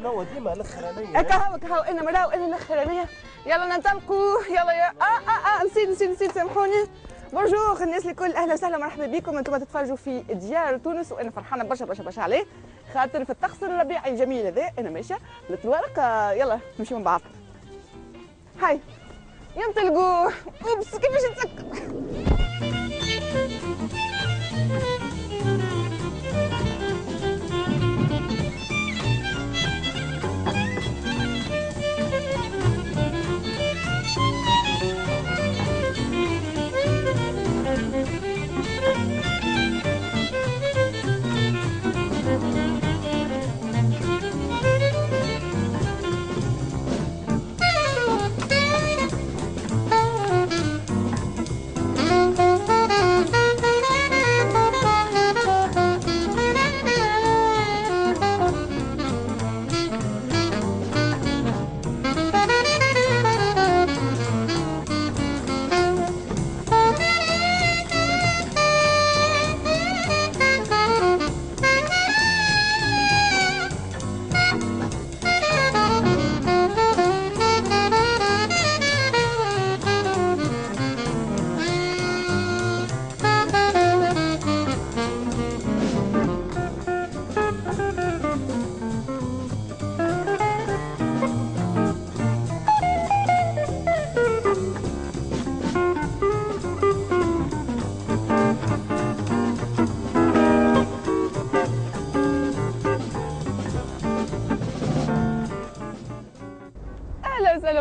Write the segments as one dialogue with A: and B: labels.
A: شنو ديما الاخرانيه
B: هكا انا مراو انا الاخرانيه. يلا ننطلقوا يلا يا نسيت سامحوني. بونجور الناس الكل، اهلا وسهلا مرحبا بكم. انتم تتفرجوا في ديار تونس وانا فرحانه برشا عليه، خاطر في الطقس الربيعي الجميل هذا انا ماشيه للطوارق. يلا نمشيو مع بعض. هاي ينطلقوا. اوبس كيفاش نسكر.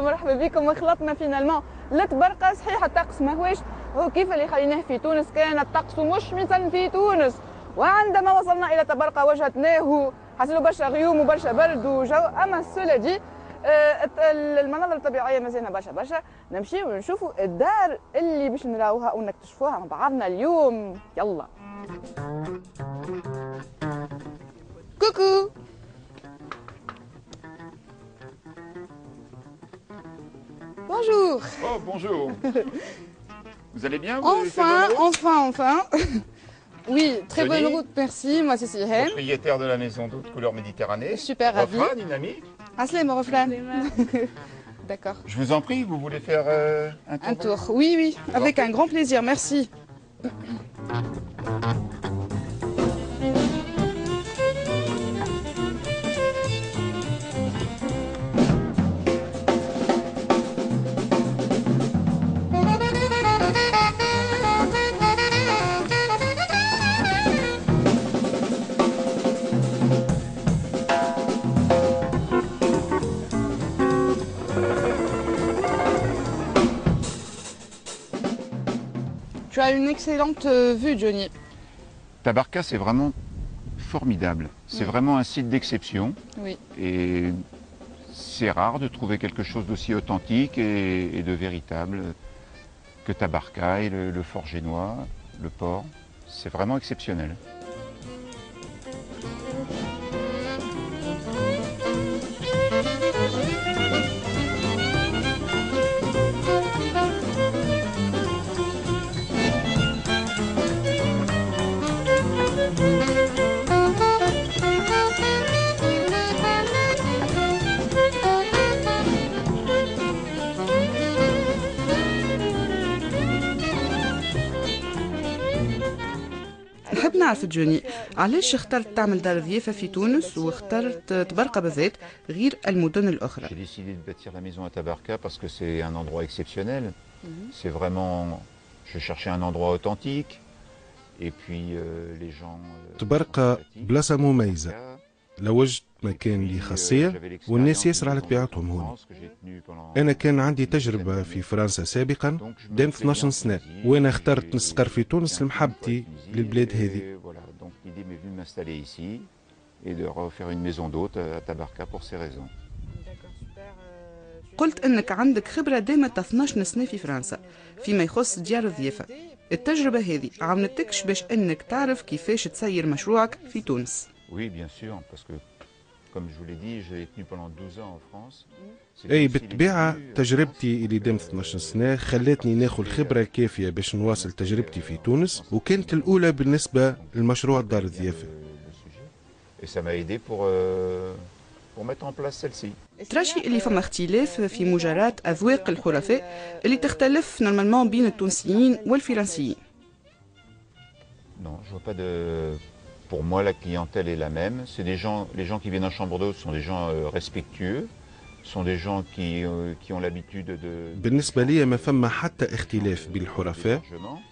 B: مرحبا بكم. خلطنا فينالمون لتبرقه. صحيح الطقس ماهوش هو كيف اللي خليناه في تونس، كان الطقس مشمسا في تونس، وعندما وصلنا الى تبرقه وجدناه حصلوا برشا غيوم وبرشا برد وجو. اما السوله دي المناظر الطبيعيه مازالنا برشا. نمشيو ونشوفوا الدار اللي باش نراوها ونكتشفوها مع بعضنا اليوم. يلا كوكو. Bonjour.
C: Oh, bonjour. Vous allez bien?
B: Enfin. Oui, très bonne route, merci. Moi, c'est Sirène.
C: Propriétaire de la maison d'hôte couleur Méditerranée.
B: Super ravi.
C: Rofran, une amie.
B: Aslem, Rofran. D'accord.
C: Je vous en prie, vous voulez faire un tour?
B: Un tour, oui, avec un grand plaisir, merci. Tu as une excellente vue, Johnny.
C: Tabarka, c'est vraiment formidable. C'est vraiment un site d'exception.
B: Oui.
C: Et c'est rare de trouver quelque chose d'aussi authentique et de véritable que Tabarka et le fort génois, le port. C'est vraiment exceptionnel.
B: نحب نعرف جوني علاش اخترت تعمل دار ضيافة في تونس واخترت تبرقة بالذات غير المدن الأخرى؟
C: J'ai décidé de bâtir la maison à Tabarka parce que c'est un endroit exceptionnel. C'est vraiment, je cherchais un endroit authentique et puis les gens.
D: تبرقة بلاصة مميزة، لوجد مكان لي خاصية والناس ياسر على طبيعتهم هون. أنا كان عندي تجربة في فرنسا سابقا دامت 12 سنة، وأنا اخترت نستقر في تونس لمحبتي للبلاد هذه.
B: قلت أنك عندك خبرة دامت 12 سنة في فرنسا فيما يخص ديار الضيافة. التجربة هذه عاونتكش باش أنك تعرف كيفاش تسير مشروعك في تونس؟
C: Oui, bien sûr, parce que comme je vous l'ai dit, j'ai tenu pendant 12 ans en France.
D: أي بالطبيعة تجربتي اللي دامت 12 سنة خلتني ناخذ الخبرة الكافية باش نواصل تجربتي في تونس، وكانت الأولى بالنسبة لمشروع دار الضيافة.
C: Et ça m'a aidé pour mettre en place celle-ci.
B: ترشي اللي فما اختلاف في مجرات أذواق الحرفاء اللي تختلف نورمالمون بين التونسيين والفرنسيين.
C: Non, je vois pas de. Pour moi, la clientèle est la même. C'est des gens, les gens qui viennent en chambre d'hôte sont des gens respectueux, sont des gens qui ont l'habitude de.
D: بالنسبة لي ما فما حتى اختلاف بين الحرفاء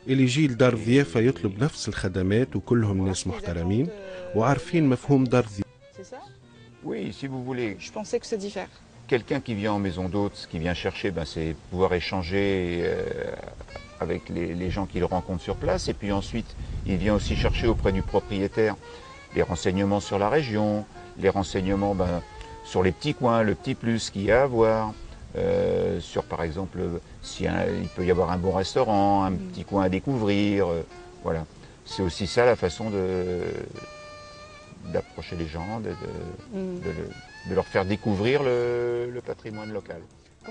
D: اللي يجي لدار ضيافة يطلب نفس الخدمات وكلهم ناس محترمين وعارفين مفهوم دار ضيافة.
C: Oui, si vous voulez.
B: Je pensais que ça diffère.
C: Quelqu'un qui vient en maison d'hôte, ce qui vient chercher, c'est pouvoir échanger avec les gens qu'il rencontre sur place. Et puis ensuite, il vient aussi chercher auprès du propriétaire les renseignements sur la région, les renseignements sur les petits coins, le petit plus qu'il y a à voir, sur par exemple, il peut y avoir un bon restaurant, un petit coin à découvrir. Voilà. C'est aussi ça la façon d'approcher les gens, de leur faire découvrir le patrimoine local.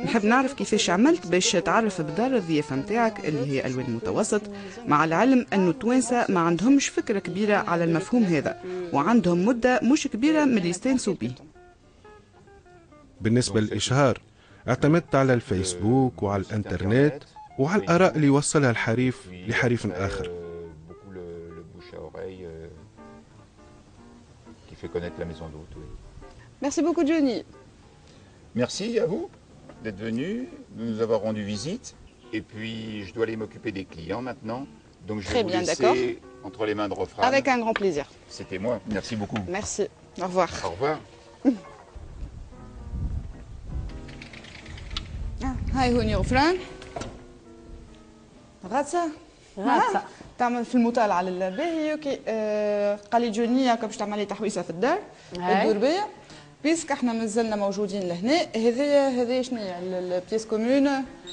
B: نحب نعرف كيفاش عملت باش تعرف بدار الضيافة متاعك اللي هي ألوان متوسط، مع العلم أنه التوانسة ما عندهمش فكرة كبيرة على المفهوم هذا وعندهم مدة مش كبيرة من اللي يستانسوا به.
D: بالنسبة للإشهار اعتمدت على الفيسبوك وعلى الانترنت وعلى الآراء اللي يوصلها الحريف لحريف آخر.
C: Fait connaître la maison d'hôte. Oui.
B: Merci beaucoup Johnny.
C: Merci à vous d'être venu, de nous avoir rendu visite. Et puis je dois aller m'occuper des clients maintenant. Donc je vais vous laisser entre les mains de Rofran.
B: Avec un grand plaisir.
C: C'était moi. Merci beaucoup.
B: Merci. Au revoir.
C: Au revoir.
B: هاي هوني غفران. غاتسة. تعمل في المطالعه للباهي قال لي جوني هكا باش تعمل لي تحويسه في الدار الدوربيه بيسك احنا مازلنا موجودين لهنا. هذه شنو هي البيس كومون؟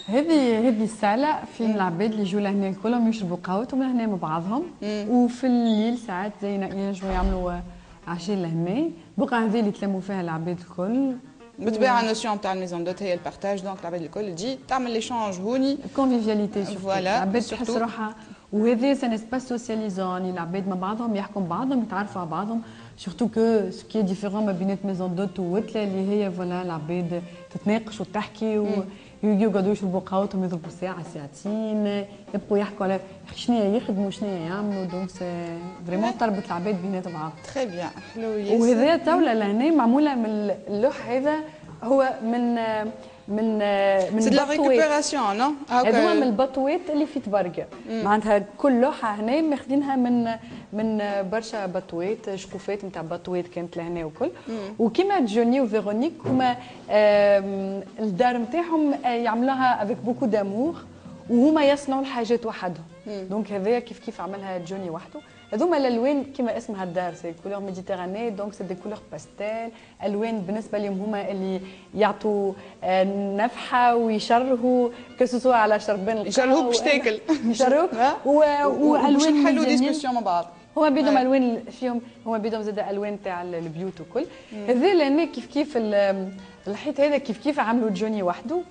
A: هذه الساله فين العباد اللي يجوا لهنا كلهم يشربوا قهوتهم لهنا مع بعضهم. وفي الليل ساعات زينا ينجموا يعملوا عشاء لهنا. بقى هذه اللي تلموا فيها العباد الكل.
B: بالطبيعه النوسيون تاع الميزون دوت هي البارتاج، دونك العباد الكل تجي تعمل ليشونج هوني
A: كونفيفياليتي.
B: فوالا
A: العباد تحس روحها وهذا سان اسباس سوسياليزون، العباد مع بعضهم يحكوا مع بعضهم يتعرفوا على بعضهم. سورتو كو سكي ديفيرون ما بينات ميزون دوت ووتله اللي هي فوالا العباد تتناقش وتحكي ويقعدوا يشربوا قهوتهم يضربوا ساعه ساعتين يبقوا يحكوا على شنو يخدموا شنو يعملوا. دونك سي فريمون تربط العباد بينات بعض.
B: تري بيان حلو.
A: وهذا طاوله لهنا معموله من اللوح هذا هو من
B: سي لا ريكوبيراسيون نو
A: هذوما من البطوات اللي في تبرقه. معناتها كل لوحه هنا ماخذينها من برشا بطوات شقوفات نتاع بطوات كانت لهنا وكل. وكيما جوني وفيرونيك هما الدار نتاعهم يعملوها افيك بوكو دامور وهما يصنعوا الحاجات وحدهم. دونك هذايا كيف عملها جوني وحده. هذوما الالوان كما اسمها الدار سي كولور ميديتيراني، دونك سي دي كولور باستيل. الوان بالنسبه لهم هما اللي يعطوا نفحه ويشرهوا كسوسوا على شربان القهوه
B: يشرهوك باش تاكل
A: يشرهوك والوان
B: حلو ديسكسيون مع بعض.
A: هما بيدهم الوان فيهم، هما بيدهم زاد الوان تاع البيوت وكل. هذا لهنا كيف الحيط هذا كيف عملوا جوني وحده.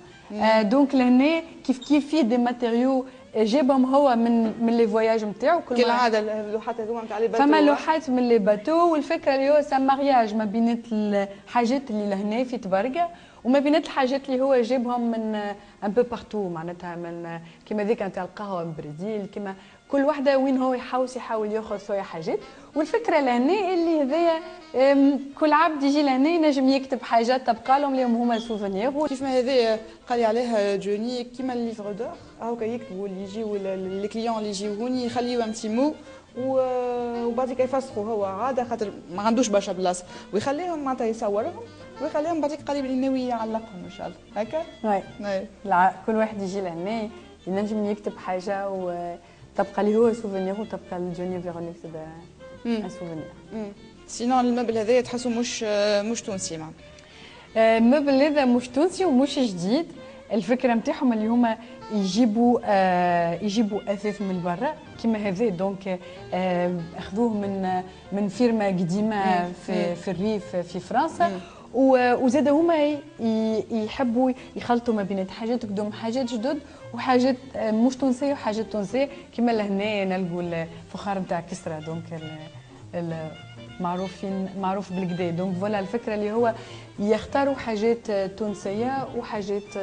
A: دونك لهنا كيف فيه دي ماتيريو جابهم هو من لي فواياج نتاعو
B: كالعاده. اللوحات هذوما نتاع لي باتو
A: فما لوحات من لي باتو. والفكره اللي هو سان مارياج ما بينات الحاجات اللي لهنا في تبرقه وما بينات الحاجات اللي هو جابهم من ان بو بارتو. معناتها من كيما ذيك نتاع القهوه من برازيل، كيما كل وحده وين هو يحاول ياخذ فيها حاجات. والفكره لهنا اللي هذايا كل عبد يجي لهنا ينجم يكتب حاجات تبقى لهم اللي هما سوفونير.
B: كيف ما هذايا قال لي عليها جوني كيما الليفر دور هاكا يكتبوا اللي يجيو لي كليون اللي يجيو هوني يخليو ان تي مو وبعد يفسخوا هو عاده خاطر ما عندوش برشا بلاصه ويخليهم معناتها يصورهم ويخليهم بعد قريب اللي ناوي يعلقهم ان شاء الله هكا.
A: وي كل واحد يجي لهنا ينجم يكتب حاجه وتبقى لي هو سوفونير وتبقى لجوني فيرونيك زاد ان سوفونير.
B: سينون المبل هذايا تحسوا مش تونسي معناتها.
A: المبل هذا مش تونسي ومش جديد. الفكره نتاعهم اللي هما يجيبوا اثاث من برا كيما هذا. دونك اخذوه من فيرما قديمه في الريف في فرنسا. وزاد هما يحبوا يخلطوا ما بين حاجات قدام حاجات جدد وحاجات مش تونسيه وحاجات تونسيه كيما لهنا نلقوا الفخار نتاع كسرى. دونك معروف بالكدا. دونك فوالا الفكره اللي هو يختاروا حاجات تونسيه وحاجات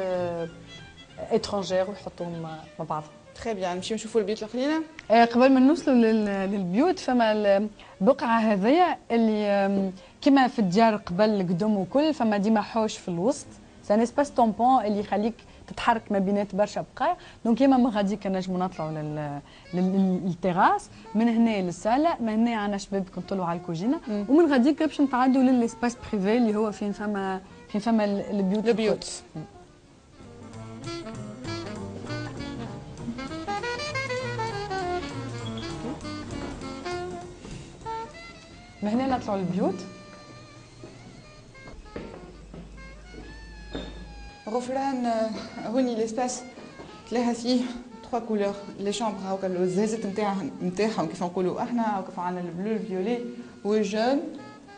A: اترونجير ويحطوهم مع بعض.
B: تري بيان. نمشيو نشوفوا البيوت الاخرين.
A: قبل ما نوصلوا للبيوت فما البقعه هذيا اللي كما في الديار قبل القدم وكل، فما ديما حوش في الوسط، سان اسباس طومبون اللي يخليك تتحرك ما بينات برشا بقايا. دونك يما من غادي كنجموا نطلعوا للتيراس، من هنا للصاله، من هنا عندنا شباب كنطلعوا على الكوجينه، ومن غادي باش نتعدوا للاسباس بريفي اللي هو فين فما البيوت. من هنا نطلعوا للبيوت.
B: غفران هوني ليسباس تلاها فيه 3 كولور، لي شامبر هاكا الزازات نتاعهم كيف نقولوا احنا، وكيف عندنا البلو الفيولي والجون.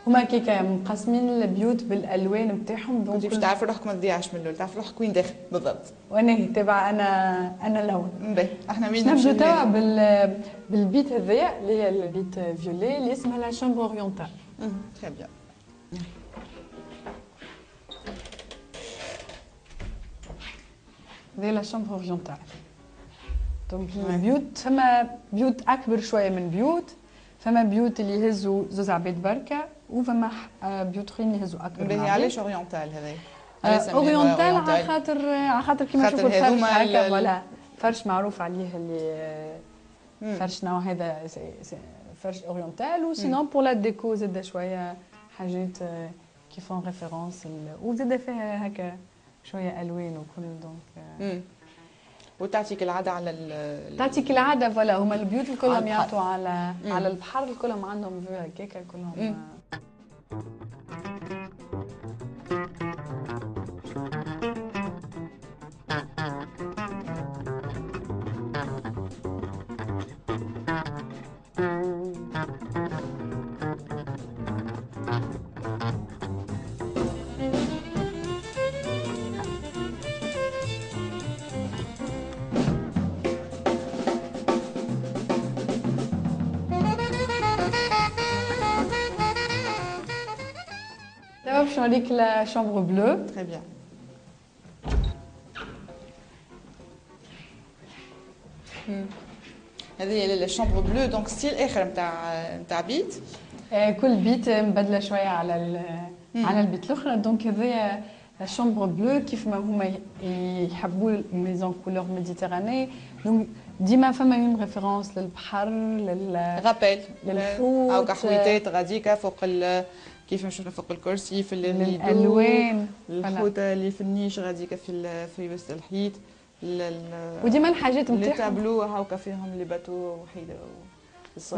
A: هما كيكا مقسمين البيوت بالالوان نتاعهم.
B: دونك باش تعرف روحك ما تضيعش من اللون، تعرف روحك وين داخل بالضبط.
A: وانا تبع انا لون.
B: باهي احنا وين
A: نبداو توا بالبيت هذايا اللي هي البيت فيولي اللي اسمها لا شامبر اورينتال.
B: تري بيان.
A: هذه لا شامبر اورينتال. دونك البيوت فما بيوت اكبر شويه من بيوت، فما بيوت اللي يهزوا زوز عباد بركه، وفما بيوت اخرين يهزوا اكبر.
B: باهي علاش اورينتال هذايا؟
A: اورينتال على خاطر كيما نشوفوا الفرش هكا، ولا فرش معروف عليه اللي فرش نوع هذا فرش اورينتال. وسينون بور لا ديكو زاد شويه حاجات كيفون ريفيرونس، وزاد فيها هكا شويه الوان وكل. دونك
B: وتعطيك العاده على
A: تعطيك العاده فوالا. هما البيوت الكلهم يعطوا على البحر، الكلهم عندهم فيو هكاكا كلهم. باش نوريك لا شامبر بلو.
B: تري بيان. هذه الشامبر بلو دونك ستيل اخر نتاع بيت.
A: كل بيت مبدله شويه على البيت الاخرى. دونك هذايا الشامبر بلو كيف ما هما يحبوا الميزون كولور ميديتيراني. دونك ديما فما اون ريفيرونس للبحر،
B: رابيل
A: للحوت
B: او كحويتات غاديكا فوق كيف شفنا فوق الكرسي في
A: الالوان،
B: الحوته اللي في النيش غاديكا في وسط الحيط.
A: وديما الحاجات نتاعهم
B: التابلو هاكا فيهم لي باتو وحيده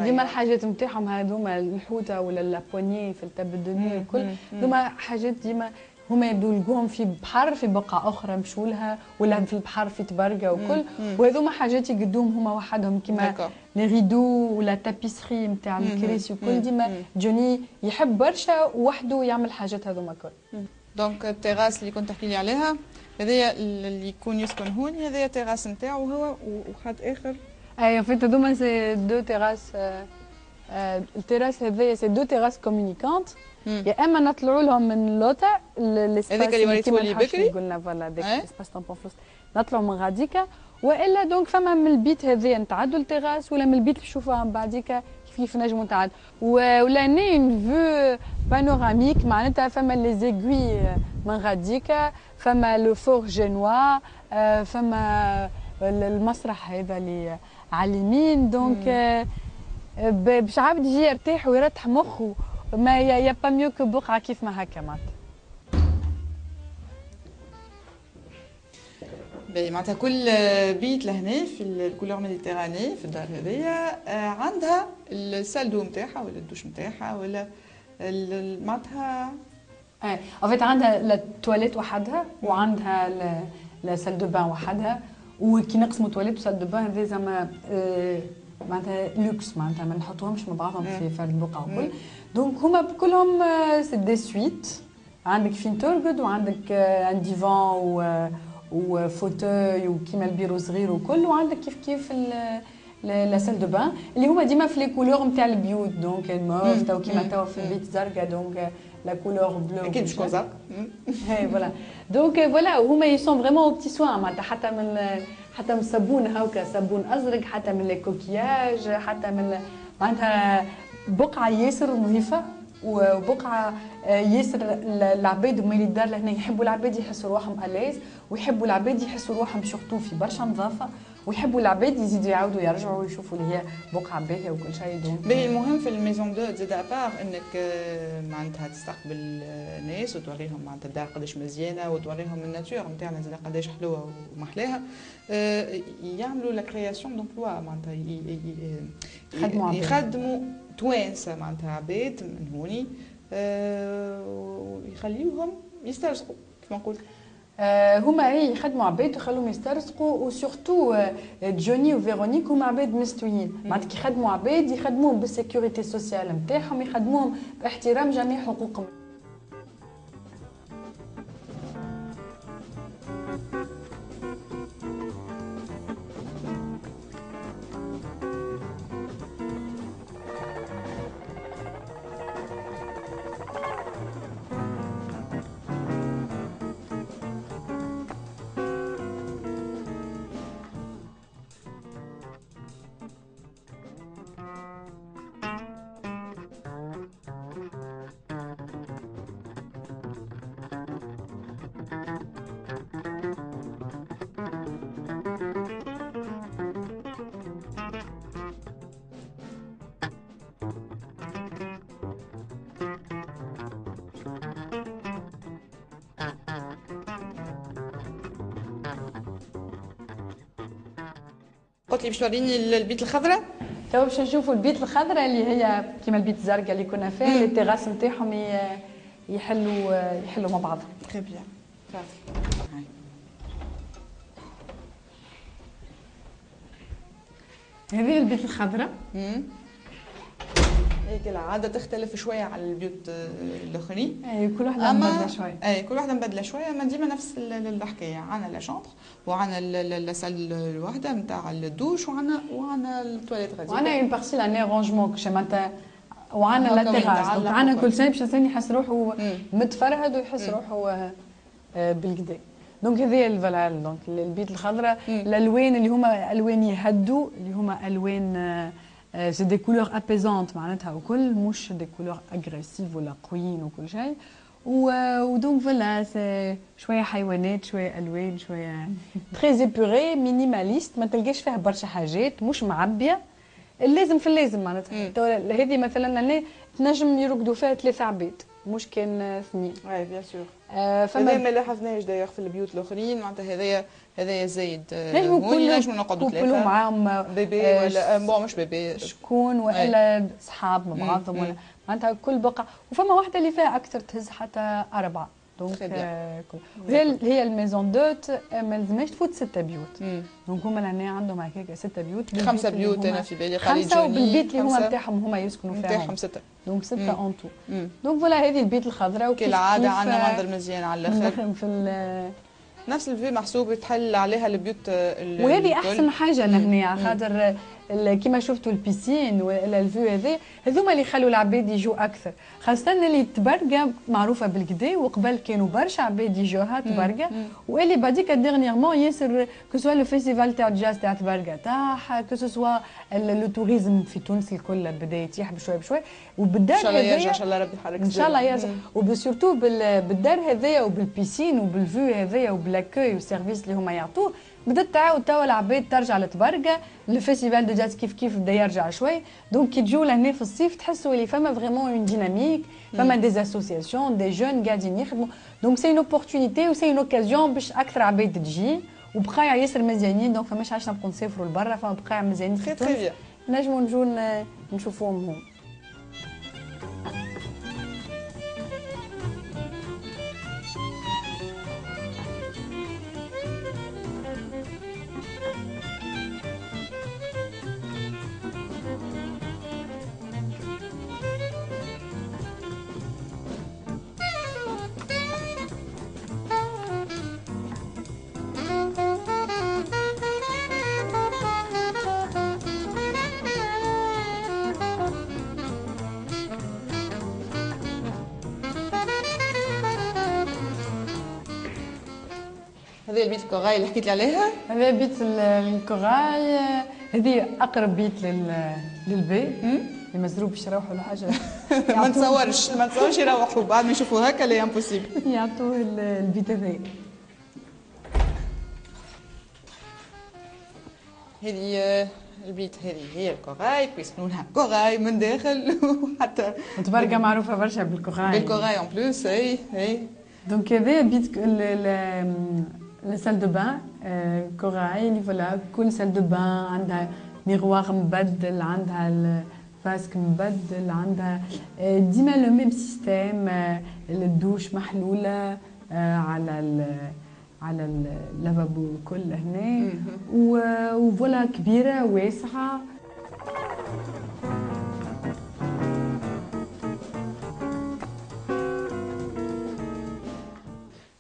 A: ديما الحاجات نتاعهم هذوما الحوته ولا لابوني في التابل دو نوي الكل. هما حاجات ديما هما يبدو لقوهم في بحر، في بقعه اخرى مشوا لها، ولا في البحر في تبرقه وكل. وهذوما حاجات يقدوهم هما وحدهم كيما لي ريدو ولا تابيسري نتاع الكراسي وكل. ديما جوني يحب برشا وحده يعمل حاجات هذوما كل.
B: دونك التيراس اللي كنت تحكي لي عليها هذايا اللي يكون يسكن هون، هذايا التيراس نتاعو هو، وخد اخر.
A: اي فيت هذوما سي دو تيراس. التيراس هذايا سي دو تيراس كومونيكانت. يا اما نطلعوا لهم من لوطا الاسباس
B: هذاك اللي وريتوا لي بكري،
A: قلنا فوالا ديك الاسباس طامبون فلوس، نطلعوا من غاديكا. والا دونك فما من البيت هذايا نتعدوا التيراس، ولا من البيت نشوفوها من بعديكا كيف نجموا نتعدوا. ولا ني اون فيو بانوراميك معناتها فما لي زيغوي من غاديكا، فما لو فور جينوا، فما المسرح هذا اللي على اليمين. دونك باش عبد يجي يرتاح ويرتاح مخه، ما يا با ميو كو بقعه كيف ما هكا معناتها.
B: معناتها كل بيت لهنا في الكولور ميديتيراني في الدار هذيا عندها السال دو نتاعها ولا الدوش نتاعها ولا معناتها
A: ان فيت عندها لا تواليت وحدها، وعندها لا سال دو بان وحدها. وكي نقسموا تواليت وسال دو بان هذا زعما معناتها لوكس، معناتها ما نحطوهمش مع بعضهم في فرد بقعه وكل. دونك هما كلهم سي دي سويت. عندك فين ترقد، وعندك ان ديفان وفوتوي وكيما البيرو صغير وكل، وعندك كيف لا سال دو بان اللي هما ديما في لي كولور نتاع البيوت دونك الموف تو كيما توا في البيت زرقاء دونك لا كولور بلو
B: اكيد شكون زرق
A: هاي فوالا دونك فوالا هما يسون فريمون بتي سوان معناتها حتى من الصابون هاكا صابون ازرق حتى من لي كوكياج حتى من معناتها بقعه ياسر نظيفه وبقعه ياسر العباد هما اللي الدار لهنا يحبوا العباد يحسوا روحهم الاز ويحبوا العباد يحسوا روحهم سورتو في برشا نظافه ويحبوا العباد يزيدوا يعاودوا يرجعوا ويشوفوا اللي هي بقعه باهيه وكل شيء دونك
B: المهم في الميزون دو زاد ابار انك معناتها تستقبل الناس وتوريهم معناتها الدار قداش مزيانه وتوريهم الناتور نتاعنا زاد قداش حلوه ومحلاها يعملوا لا كرياسيون دومبلوا معناتها يخدموا توانسه معناتها عباد من هوني ويخليوهم يسترزقوا كما نقول
A: هما يخدموا عباد ويخلوهم يسترزقوا وسورتو جوني وفيرونيك هما عباد مستويين معناتها كي يخدموا عباد يخدموهم بالسيكوريتي سوسيال نتاعهم يخدموهم باحترام جميع حقوقهم
B: قلت لي باش توريني البيت الخضراء
A: تو باش نشوفوا البيت الخضراء اللي هي كيما البيت الزرقاء اللي كنا فيه لي تيراس نتاعهم يحلوا مع بعضهم
B: تري بيان
A: هذه البيت الخضراء
B: هيك العادة تختلف شوية على البيوت الآخرين.
A: أي كل واحدة مبدلة شوية.
B: أي كل واحدة مبدلة شوية، ما ديما نفس الحكاية، عنا لا شامبر وعنا السال الوحدة نتاع الدوش وعنا التواليت غادي.
A: وعنا اون بارسيل عنا رونجمون كش معناتها وعنا لا تيراس، دونك عنا كل شيء باش الانسان يحس روحه متفرهد ويحس روحه بالكدا. دونك هذه فوالا دونك البيت الخضراء الالوان اللي هما الوان يهدوا اللي هما الوان سي دي كولور ابيزونت معناتها وكل مش دي كولور اغريسيف ولا قويين وكل شيء ودونك فوالا سي شويه حيوانات شويه الوان شويه تري ايبوري مينيماليست ما تلقاش فيها برشا حاجات مش معبيه اللازم في اللازم معناتها هذه مثلا انا تنجم يرقدوا فيها 3 عباد مش كان 2.
B: اي بيان سور. فما ما لاحظناش دايوغ في البيوت الاخرين معناتها هذايا زايد نجموا نقعدوا 3
A: معاهم
B: بيبي ولا بون مش بيبي
A: شكون والا صحاب مع بعضهم ولا معناتها كل بقعه وفما واحده اللي فيها اكثر تهز حتى 4 دونك هي الميزون دوت ما لازمهاش تفوت 6 بيوت دونك هما لهنا عندهم هكاك 6 بيوت
B: 5 بيوت انا في بالي قال
A: 5 وبالبيت اللي هما نتاعهم هما يسكنوا فيهم
B: نتاعهم 6
A: دونك 6 اون تو دونك فوالا هذه البيت الخضراء
B: كالعاده عندنا منظر مزيان على الاخر
A: في
B: نفس الفي محسوب تحل عليها البيوت
A: وهذه احسن حاجه لهنا خاطر كيما شفتوا البيسين ولا الفيو هذوما اللي يخلوا العباد يجوا اكثر خاصه اللي تبرقه معروفه بالكدا وقبل كانوا برشا عباد يجوها تبرقه واللي بعديك ديرنييرمون ياسر كو سوا لو فيستيفال تاع الجاز تاع تبرقه طاح كو سوا لو توريزم في تونس الكل بدا يتيح بشوي بشوي وبالدار
B: هذايا ان شاء الله ربي يحرك
A: ان شاء الله يرزق وبسورتو بالدار هذايا وبالبيسين وبالفيو هذايا وبلاكوي والسيرفيس اللي هما يعطوه بدات تعاود توا العباد ترجع لتبرقه الفيستيفال دو جاز كيف بدا يرجع شوي دونك كي تجوا لهنا في الصيف تحسوا اللي فما فريمون اون ديناميك فما دي اسوسياسيون دي جون قاعدين يخدموا دونك سي اون اوبورتونيتي وسي اون اوكازيون باش اكثر عباد تجي وبقايع ياسر مزيانين دونك فماش عادش نبقوا نسافروا لبرا فما بقايع مزيانين
B: تري تري بيان
A: نجموا نجوا نشوفوهم هم
B: هذا البيت الكوراي اللي حكيت لي عليها؟
A: هذا بيت الكوراي، هذه اقرب بيت للبيت اللي مزروب باش يروحوا لحاجه.
B: ما نتصورش يروحوا بعد ما يشوفوا هكا لا امبوسيبل.
A: يعطوه البيت هذا.
B: هذه البيت هذه هي الكوراي، يسمونها كوراي من داخل وحتى
A: متبرقه معروفه برشا بالكوراي.
B: بالكوراي اون بلوس. اي
A: دونك هذا بيت لا سال دو بان كوراي اللي فوالا كل سال دو بان عندها ميغوار مبدل، عندها الفاسك مبدل، عندها ديما لو ميم سيستيم. الدوش محلوله على اللافابو كل هنا، وفوالا كبيره واسعه.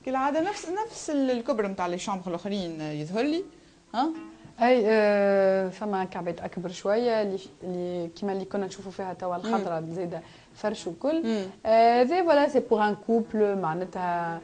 B: كالعاده نفس الكبر نتاع لي شامبر الاخرين يظهر لي. ها
A: اي فما كعبات اكبر شويه اللي كيما اللي كنا نشوفوا فيها توا الخضراء زاده فرش وكل. هذا فوالا سي بور ان كوبل معناتها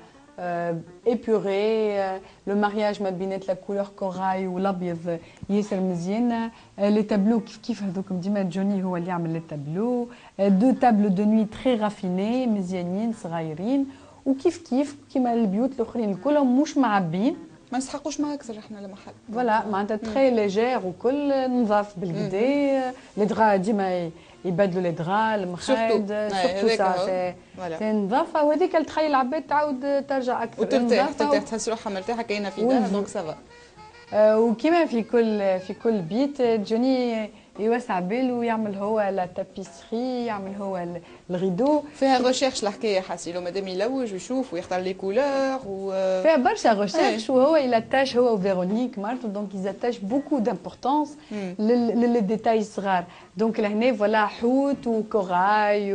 A: épuré. لو مارياج ما بينات لا كولور كوراي والابيض ياسر مزيان. لي تابلو كيف هذوك ديما جوني هو اللي يعمل لي تابلو. دو تابلو دو نوي تري رافيني مزيانين صغيرين، وكيف كيما البيوت الاخرين كلهم مش معبين،
B: ما نسحقوش ما اكثر احنا المحل.
A: فوالا معناتها تري ليجير وكل نظاف بالكدا. لي دغا ديما يبدلوا لي دغا المخاد سورتو سا سي نظافه، وهذيك اللي تخلي العباد تعاود ترجع اكثر
B: وترتاح تحس روحها مرتاحه كاينه في دارها دونك سافا.
A: وكيما في كل بيت جوني يوسع باله ويعمل هو لا تابيسري، يعمل هو الغيدو.
B: فيها ريشيرش الحكايه حاسي لو مادام يلوج ويشوف ويختار لي كولور
A: فيها برشا ريشيرش. وهو يلاتاش هو وفيرونيك مرته دونك يزاتاش بوكو دامبورطونس للي ديتاي صغار. دونك لهنا فوالا حوت وكوراي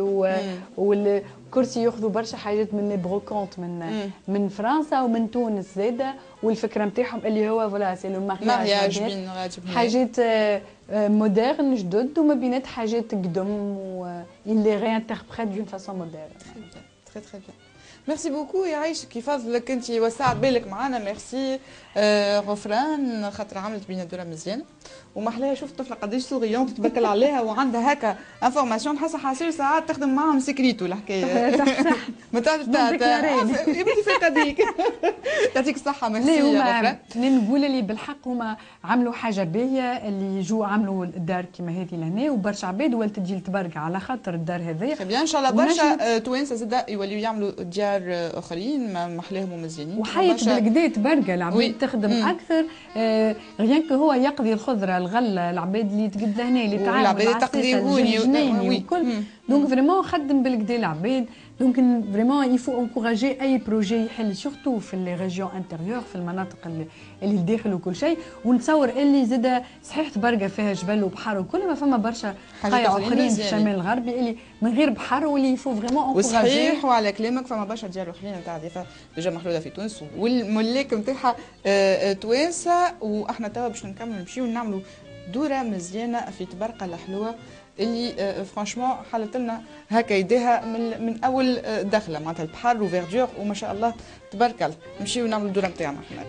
A: والكرسي ياخذوا برشا حاجات من لي بروكونت من فرنسا ومن تونس زاده. والفكره نتاعهم اللي هو فوالا سي لو مارياج بين حاجات مودرن جدد وما بينات حاجات قدم اللي ريانتربريت دون فاسون مودرن.
B: تري تري بيان. ميرسي بوكو يعيشك يفضلك انت وسعت بالك معنا. ميرسي غفران خاطر عملت بينا دوره مزيانه ومحلاها. شفت طفله قداش سوريون تتبكل عليها وعندها هكا انفورماسيون نحسها حاسير ساعات تخدم معاهم سكريتو الحكايه. ما تعرفش يبدي في قديك. يعطيك الصحه. ميرسي يا غفران.
A: نقول اللي بالحق هما عملوا حاجه باهيه اللي جو عملوا الدار كيما هذه لهنا، وبرشا عباد ولات تجي لتبرك على خاطر الدار هذيا.
B: بيان ان شاء الله برشا توانسه زاد يوليو يعملوا ديار اخرين محلاهم ومزيانين
A: وحيت بالكدا تبرقه العباد تخدم اكثر. غيان كو هو يقضي الخضره الغله العباد اللي تقد لهنا اللي تعاون
B: العباد تقضيهوني
A: وكل. دونك فريمون خدم بالكدا العباد. دونك فريمون يفو انكوراجي اي بروجي يحل سورتو في لي ريجيون انتيريور في المناطق اللي داخل وكل شيء. ونتصور اللي زاد صحيح تبرقه فيها جبل وبحر وكل ما فما برشا قايع اخرين في الشمال الغربي اللي من غير بحر واللي يفو فريمون انكوراجي.
B: وصحيح وعلى كلامك فما برشا ديار اخرين نتاع ضيافه ديجا محلوله في تونس والملاك نتاعها توانسه. واحنا توا باش نكملوا نمشيو نعملوا دوره مزيانه في تبرقه الحلوه اللي فرانشمون حلت لنا هكا يديها من اول دخله معناتها البحر وفيردور وما شاء الله تبارك الله. نمشيو نعملوا الدوره نتاعنا احنا.